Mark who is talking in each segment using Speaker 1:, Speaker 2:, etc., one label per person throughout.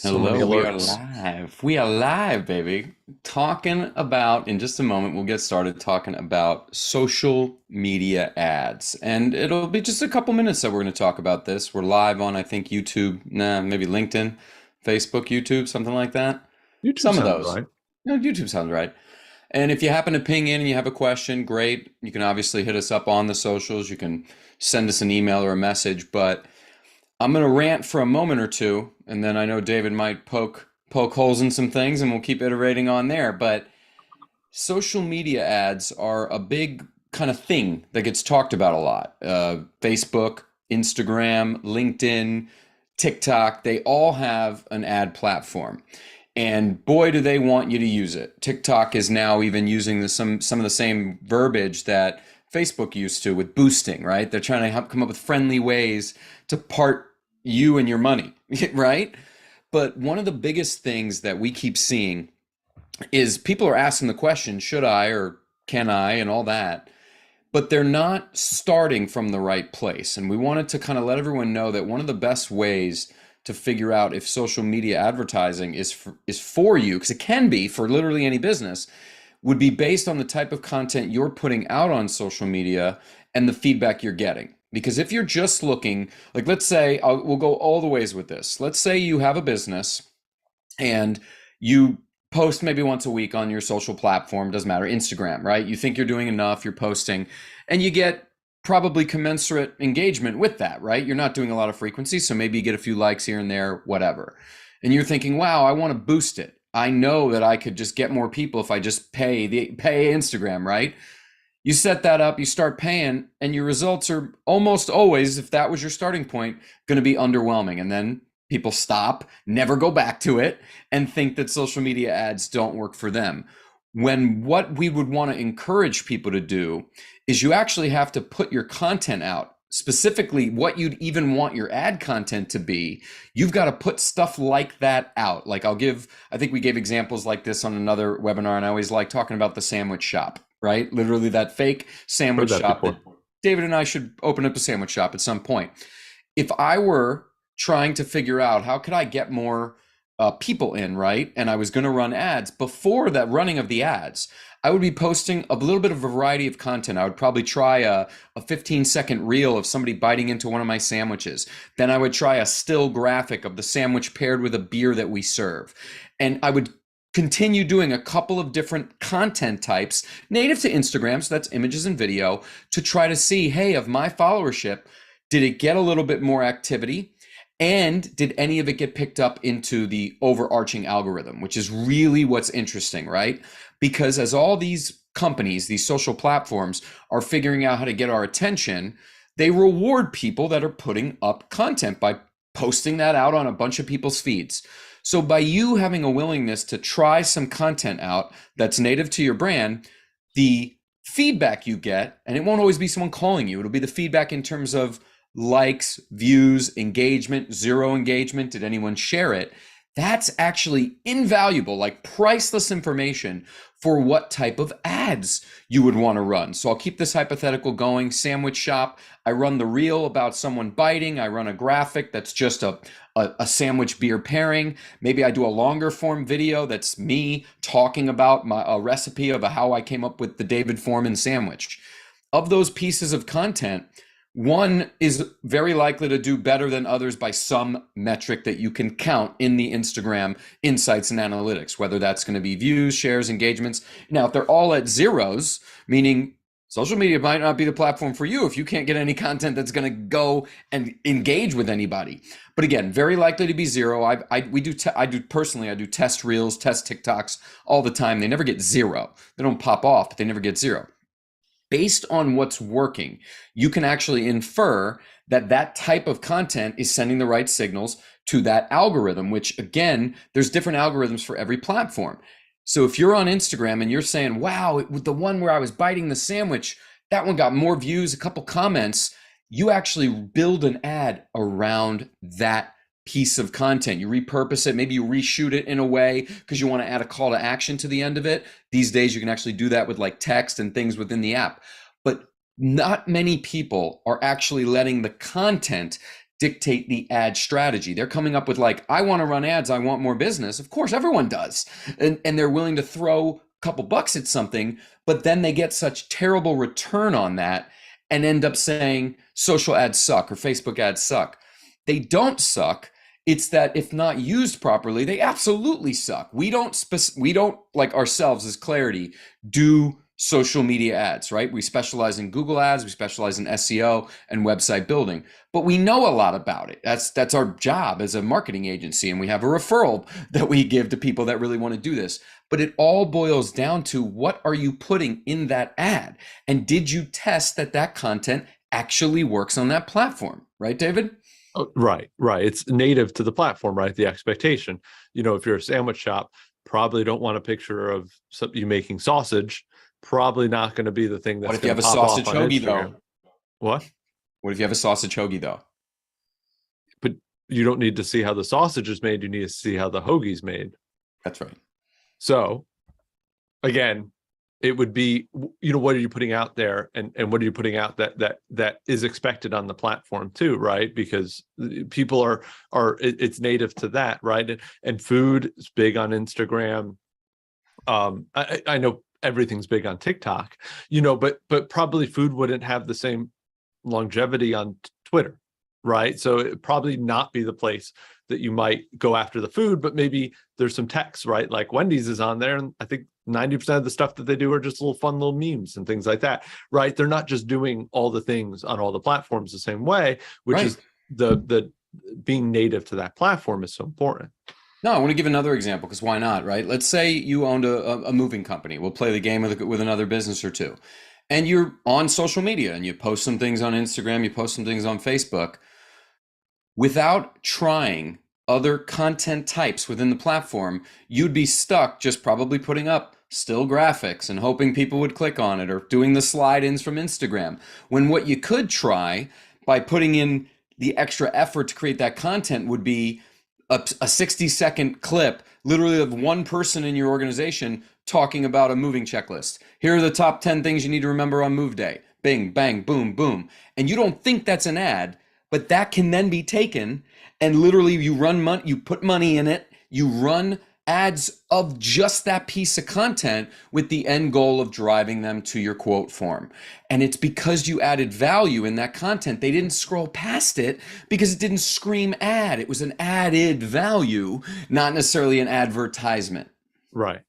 Speaker 1: So many
Speaker 2: Hello, we are
Speaker 1: alerts.
Speaker 2: live. We are live, baby. Talking about, in just a moment, we'll get started talking about social media ads. And it'll be just a couple minutes that we're going to talk about this. We're live on, I think, YouTube, maybe LinkedIn, Facebook, YouTube, something like that.
Speaker 1: YouTube
Speaker 2: Some of
Speaker 1: sounds
Speaker 2: those.
Speaker 1: right.
Speaker 2: No, YouTube sounds right. And if you happen to ping in and you have a question, great. You can obviously hit us up on the socials. You can send us an email or a message, but I'm going to rant for a moment or two, and then I know David might poke holes in some things, and we'll keep iterating on there. But social media ads are a big kind of thing that gets talked about a lot. Facebook, Instagram, LinkedIn, TikTok, they all have an ad platform. And boy, do they want you to use it. TikTok is now even using some of the same verbiage that Facebook used to with boosting, right? They're trying to help come up with friendly ways to part you and your money, right? But one of the biggest things that we keep seeing is people are asking the question, should I or can I and all that, but they're not starting from the right place. And we wanted to kind of let everyone know that one of the best ways to figure out if social media advertising is for you, because it can be for literally any business, would be based on the type of content you're putting out on social media and the feedback you're getting. Because if you're just looking, like let's say, we'll go all the ways with this. Let's say you have a business and you post maybe once a week on your social platform, doesn't matter, Instagram, right? You think you're doing enough, you're posting, and you get probably commensurate engagement with that, right? You're not doing a lot of frequency, so maybe you get a few likes here and there, whatever. And you're thinking, wow, I want to boost it. I know that I could just get more people if I just pay Instagram, right? You set that up, you start paying, and your results are almost always, if that was your starting point, going to be underwhelming. And then people stop, never go back to it, and think that social media ads don't work for them. When what we would want to encourage people to do is you actually have to put your content out, specifically what you'd even want your ad content to be. You've got to put stuff like that out. Like I think we gave examples like this on another webinar, and I always like talking about the sandwich shop, right? Literally that fake
Speaker 1: Heard
Speaker 2: sandwich
Speaker 1: that
Speaker 2: shop that
Speaker 1: before.
Speaker 2: David and I should open up a sandwich shop at some point. If I were trying to figure out how could I get more people in, right? And I was going to run ads. Before that running of the ads, I would be posting a little bit of a variety of content. I would probably try a 15-second reel of somebody biting into one of my sandwiches. Then I would try a still graphic of the sandwich paired with a beer that we serve. And I would continue doing a couple of different content types native to Instagram, so that's images and video, to try to see, hey, of my followership, did it get a little bit more activity? And did any of it get picked up into the overarching algorithm, which is really what's interesting, right? Because as all these companies, these social platforms are figuring out how to get our attention, they reward people that are putting up content by posting that out on a bunch of people's feeds. So by you having a willingness to try some content out that's native to your brand, the feedback you get, and it won't always be someone calling you, it'll be the feedback in terms of likes, views, engagement, zero engagement. Did anyone share it? That's actually invaluable, like priceless information for what type of ads you would want to run. So I'll keep this hypothetical going. Sandwich shop. I run the reel about someone biting. I run a graphic that's just a sandwich beer pairing. Maybe I do a longer form video that's me talking about a recipe of how I came up with the David Foreman sandwich. Of those pieces of content, one is very likely to do better than others by some metric that you can count in the Instagram insights and analytics, whether that's going to be views, shares, engagements. Now, if they're all at zeros, meaning social media might not be the platform for you if you can't get any content that's going to go and engage with anybody. But again, very likely to be zero. I do test reels, test TikToks all the time. They never get zero. They don't pop off, but they never get zero. Based on what's working, you can actually infer that that type of content is sending the right signals to that algorithm, which again, there's different algorithms for every platform. So if you're on Instagram and you're saying, wow, with the one where I was biting the sandwich, that one got more views, a couple comments, you actually build an ad around that piece of content. You repurpose it, maybe you reshoot it in a way because you want to add a call to action to the end of it. These days you can actually do that with like text and things within the app. But not many people are actually letting the content dictate the ad strategy. They're coming up with like, I want to run ads, I want more business. Of course, everyone does. And they're willing to throw a couple bucks at something, but then they get such terrible return on that and end up saying social ads suck or Facebook ads suck. They don't suck. It's that if not used properly, they absolutely suck. We don't like ourselves as Clarity do social media ads, right? We specialize in Google ads, we specialize in SEO and website building, but we know a lot about it. That's our job as a marketing agency, and we have a referral that we give to people that really want to do this. But it all boils down to, what are you putting in that ad? And did you test that that content actually works on that platform, right, David?
Speaker 1: Oh, right. It's native to the platform, right? The expectation. If you're a sandwich shop, probably don't want a picture of you making sausage. Probably not going to be the thing that's.
Speaker 2: What if you have a sausage hoagie though?
Speaker 1: What?
Speaker 2: What if you have a sausage hoagie though?
Speaker 1: But you don't need to see how the sausage is made. You need to see how the hoagie's made.
Speaker 2: That's right.
Speaker 1: So, again, it would be, what are you putting out there, and what are you putting out that is expected on the platform too, right? Because people are it's native to that, right? And food is big on Instagram. I know everything's big on TikTok, but probably food wouldn't have the same longevity on Twitter, right? So it'd probably not be the place that you might go after the food, but maybe there's some text, right? Like Wendy's is on there, and I think 90% of the stuff that they do are just little fun little memes and things like that, right? They're not just doing all the things on all the platforms the same way, which is the being native to that platform is so important.
Speaker 2: No, I want to give another example, because why not, right? Let's say you owned a moving company. We'll play the game with another business or two. And you're on social media and you post some things on Instagram, you post some things on Facebook. Without trying other content types within the platform, you'd be stuck just probably putting up still graphics and hoping people would click on it, or doing the slide-ins from Instagram. When what you could try by putting in the extra effort to create that content would be a 60-second clip, literally of one person in your organization talking about a moving checklist. Here are the top 10 things you need to remember on move day. Bing, bang, boom, boom. And you don't think that's an ad, but that can then be taken and literally you put money in it, you run ads of just that piece of content with the end goal of driving them to your quote form. And it's because you added value in that content. They didn't scroll past it because it didn't scream ad. It was an added value, not necessarily an advertisement.
Speaker 1: Right.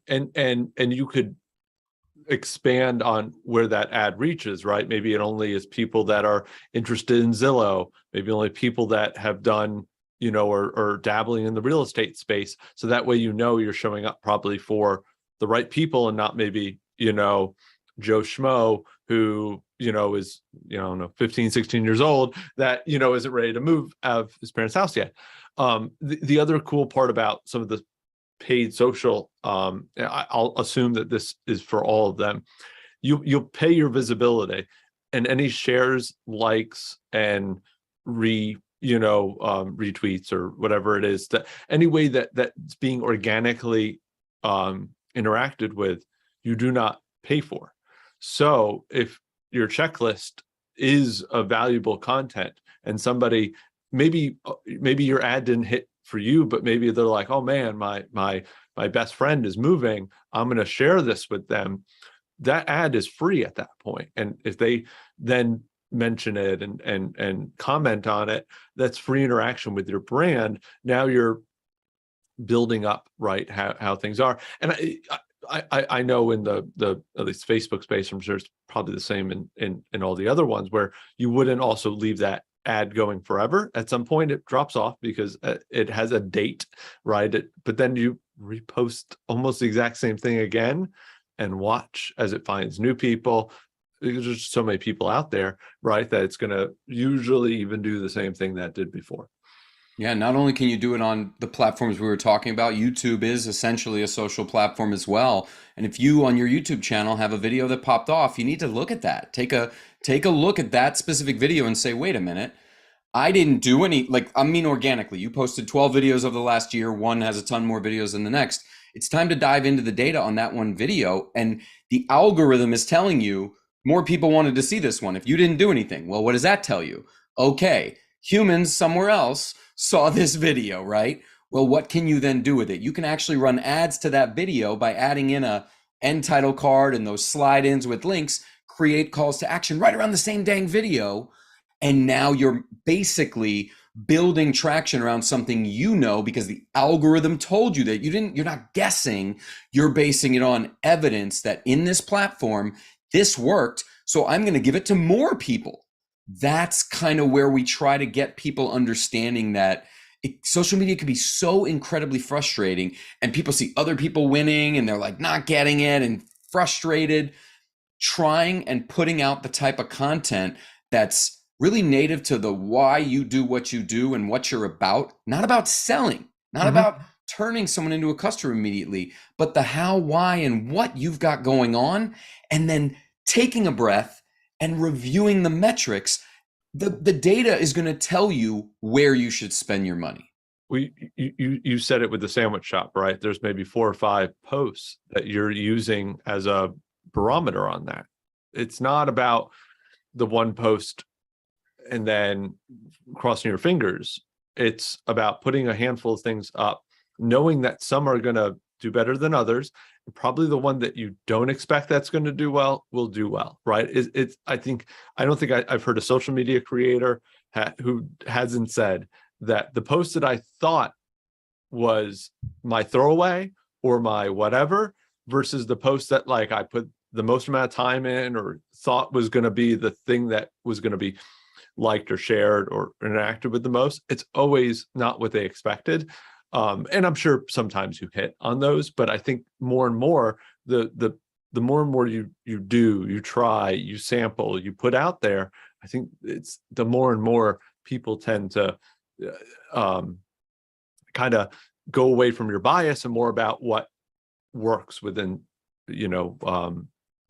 Speaker 1: And you could expand on where that ad reaches, right? Maybe it only is people that are interested in Zillow, maybe only people that have done, or dabbling in the real estate space. So that way, you're showing up probably for the right people, and not maybe, Joe Schmo who, is, 15, 16 years old that, isn't ready to move out of his parents' house yet. The other cool part about some of the paid social, I'll assume that this is for all of them. You'll pay your visibility, and any shares, likes, and retweets or whatever it is, that any way that's being organically interacted with, you do not pay for. So if your checklist is a valuable content, and somebody maybe your ad didn't hit for you, but maybe they're like, oh man, my best friend is moving, I'm going to share this with them. That ad is free at that point. And if they then mention it and comment on it, that's free interaction with your brand. Now you're building up, right, how things are. And I know in the at least Facebook space, I'm sure it's probably the same in all the other ones, where you wouldn't also leave that ad going forever. At some point it drops off because it has a date, right? But then you repost almost the exact same thing again and watch as it finds new people. There's just so many people out there, right, that it's going to usually even do the same thing that did before.
Speaker 2: Yeah, not only can you do it on the platforms we were talking about, YouTube is essentially a social platform as well. And if you on your YouTube channel have a video that popped off, you need to look at that. Take a look at that specific video and say, wait a minute, I didn't do any, organically. You posted 12 videos over the last year. One has a ton more videos than the next. It's time to dive into the data on that one video. And the algorithm is telling you more people wanted to see this one if you didn't do anything. Well, what does that tell you? Okay, Humans somewhere else saw this video, right? Well, what can you then do with it? You can actually run ads to that video by adding in a end title card and those slide ins with links, create calls to action right around the same dang video. And now you're basically building traction around something you know because the algorithm told you that you're not guessing, you're basing it on evidence that in this platform, this worked. So I'm going to give it to more people. That's kind of where we try to get people understanding that social media can be so incredibly frustrating, and people see other people winning and they're like not getting it and frustrated. Trying and putting out the type of content that's really native to the why you do what you do and what you're about, not about selling, not about turning someone into a customer immediately, but the how, why, and what you've got going on, and then taking a breath and reviewing the metrics. The data is going to tell you where you should spend your money.
Speaker 1: You said it with the sandwich shop, right? There's maybe 4 or 5 posts that you're using as a barometer on that. It's not about the one post and then crossing your fingers. It's about putting a handful of things up, knowing that some are going to do better than others, and probably the one that you don't expect that's going to do well will do well, right? I don't think I've heard a social media creator who hasn't said that the post that I thought was my throwaway or my whatever versus the post that like I put the most amount of time in or thought was going to be the thing that was going to be liked or shared or interacted with the most. It's always not what they expected. And I'm sure sometimes you hit on those, but I think more and more, the more and more you do, you try, you sample, you put out there, I think it's the more and more people tend to kind of go away from your bias and more about what works within,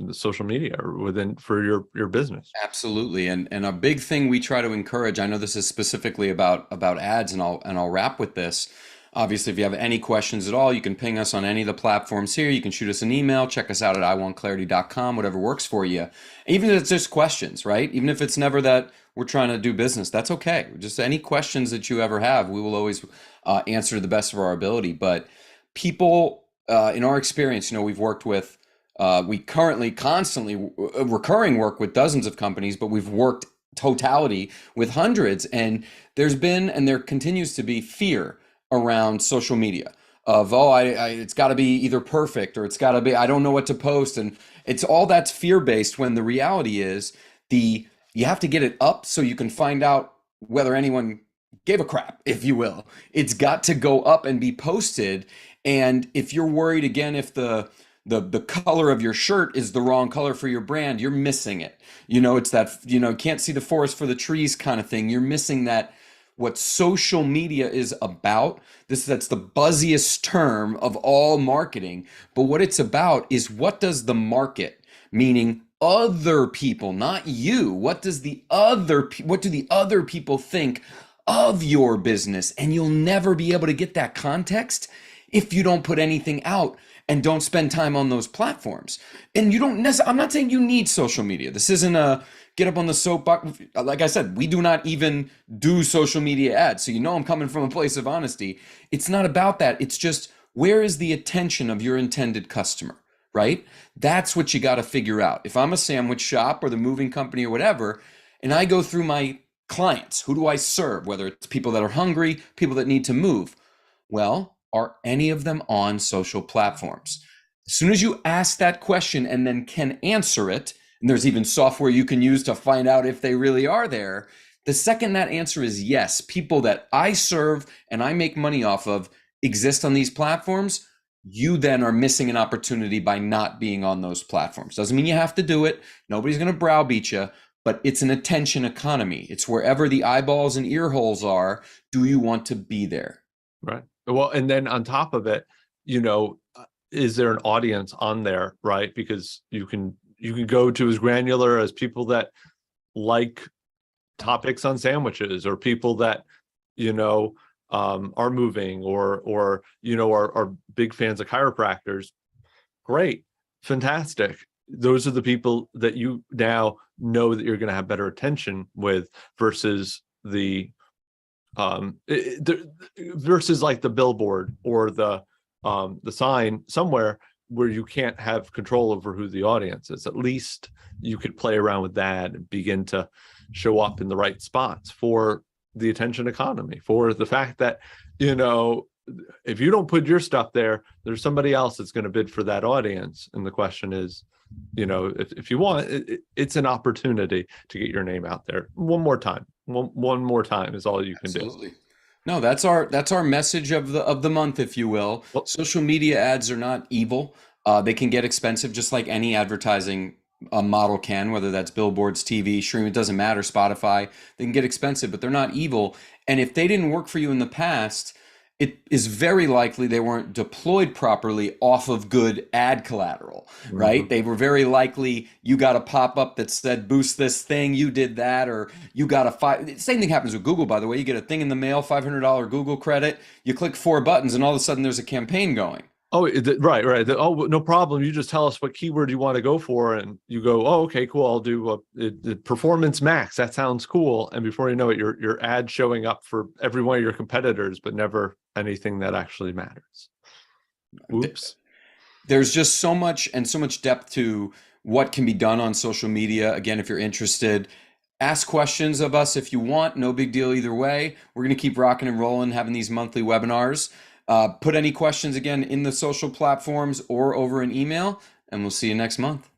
Speaker 1: the social media or within for your business.
Speaker 2: Absolutely. And a big thing we try to encourage, I know this is specifically about ads, and I'll wrap with this. Obviously, if you have any questions at all, you can ping us on any of the platforms here. You can shoot us an email, check us out at iwantclarity.com, whatever works for you. Even if it's just questions, right? Even if it's never that we're trying to do business, that's okay. Just any questions that you ever have, we will always answer to the best of our ability. But people, in our experience, we've worked with, we currently constantly recurring work with dozens of companies, but we've worked totality with hundreds. And there's been, and there continues to be, fear around social media of, it's got to be either perfect or it's got to be, I don't know what to post. And it's all that's fear-based, when the reality is you have to get it up so you can find out whether anyone gave a crap, if you will. It's got to go up and be posted. And if you're worried, again, if the color of your shirt is the wrong color for your brand, you're missing it. It's that, can't see the forest for the trees kind of thing. You're missing that. What social media is about, that's the buzziest term of all marketing, but what it's about is, what does the market, meaning other people, not you, what do the other people think of your business? And you'll never be able to get that context if you don't put anything out and don't spend time on those platforms. And you don't necessarily, I'm not saying you need social media. This isn't a get up on the soapbox. Like I said, we do not even do social media ads. So I'm coming from a place of honesty. It's not about that. It's just, where is the attention of your intended customer, right? That's what you got to figure out. If I'm a sandwich shop or the moving company or whatever, and I go through my clients, who do I serve? Whether it's people that are hungry, people that need to move. Well, are any of them on social platforms? As soon as you ask that question and then can answer it, and there's even software you can use to find out if they really are there, the second that answer is yes, people that I serve and I make money off of exist on these platforms, you then are missing an opportunity by not being on those platforms. Doesn't mean you have to do it. Nobody's going to browbeat you, but it's an attention economy. It's wherever the eyeballs and ear holes are, do you want to be there?
Speaker 1: Right. Well, and then on top of it, is there an audience on there, right? Because you can go to as granular as people that like topics on sandwiches, or people that are moving, or are big fans of chiropractors. Great, fantastic. Those are the people that you now know that you're going to have better attention with, versus the Versus like the billboard or the sign somewhere where you can't have control over who the audience is. At least you could play around with that and begin to show up in the right spots for the attention economy, for the fact that, you know, if you don't put your stuff there, there's somebody else that's going to bid for that audience. And the question is, you know, if you want, it's an opportunity to get your name out there one more time. One more time is all you can do.
Speaker 2: Absolutely. No, that's our message of the month, if you will.
Speaker 1: Well,
Speaker 2: Social media ads are not evil. They can get expensive, just like any advertising model can, whether that's billboards, TV, stream, it doesn't matter, Spotify. They can get expensive, but they're not evil. And if they didn't work for you in the past, it is very likely they weren't deployed properly off of good ad collateral, right?
Speaker 1: mhm.
Speaker 2: They were very likely you got a pop up that said boost this thing, you did that, or you got a same thing happens with Google, by the way. You get a thing in the mail, $500 Google credit, you click 4 buttons, and all of a sudden there's a campaign going.
Speaker 1: Oh, right. Oh, no problem. You just tell us what keyword you want to go for, and you go, oh, okay, cool. I'll do the performance max. That sounds cool. And before you know it, your ad showing up for every one of your competitors, but never anything that actually matters. Oops.
Speaker 2: There's just so much and so much depth to what can be done on social media. Again, if you're interested, ask questions of us if you want. No big deal either way. We're going to keep rocking and rolling, having these monthly webinars. Put any questions again in the social platforms or over an email, and we'll see you next month.